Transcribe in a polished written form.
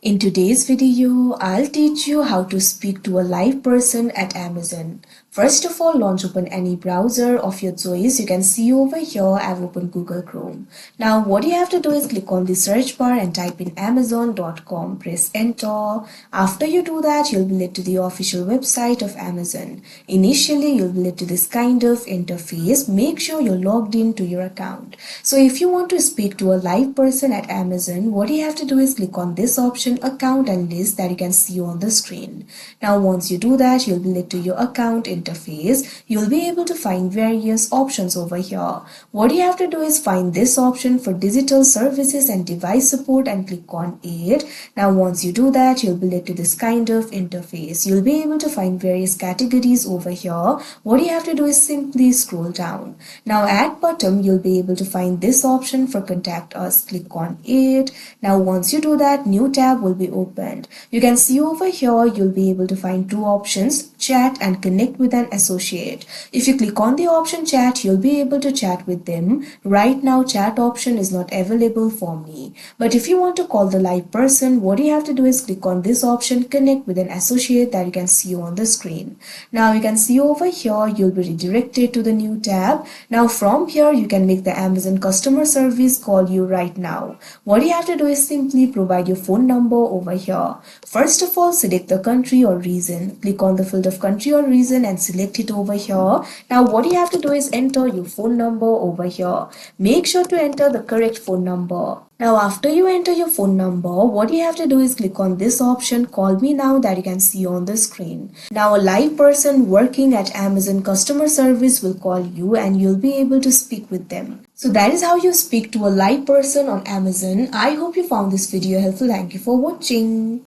In today's video, I'll teach you how to speak to a live person at Amazon. First of all, launch open any browser of your choice. You can see over here I've opened Google Chrome. Now what you have to do is click on the search bar and type in amazon.com. Press enter. After you do that, you'll be led to the official website of Amazon. Initially, you'll be led to this kind of interface. Make sure you're logged into your account. So if you want to speak to a live person at Amazon, what you have to do is click on this option account and list that you can see on the screen. Now once you do that, you'll be led to your account interface. You'll be able to find various options over here. What you have to do is find this option for digital services and device support and click on it. Now once you do that, you'll be led to this kind of interface. You'll be able to find various categories over here. What you have to do is simply scroll down. Now at bottom, you'll be able to find this option for contact us. Click on it. Now once you do that, new tab will be opened. You can see over here you'll be able to find two options, chat and connect with an associate. If you click on the option chat, you'll be able to chat with them. Right now chat option is not available for me, but if you want to call the live person, what you have to do is click on this option connect with an associate that you can see on the screen. Now you can see over here you'll be redirected to the new tab. Now from here you can make the Amazon customer service call you right now. What you have to do is simply provide your phone number over here. First of all, select the country or region. Click on the field of country or region and select it over here. Now what you have to do is enter your phone number over here. Make sure to enter the correct phone number. Now after you enter your phone number, what you have to do is click on this option call me now that you can see on the screen. Now a live person working at Amazon customer service will call you and you'll be able to speak with them. So that is how you speak to a live person on Amazon. I hope you found this video helpful. Thank you for watching.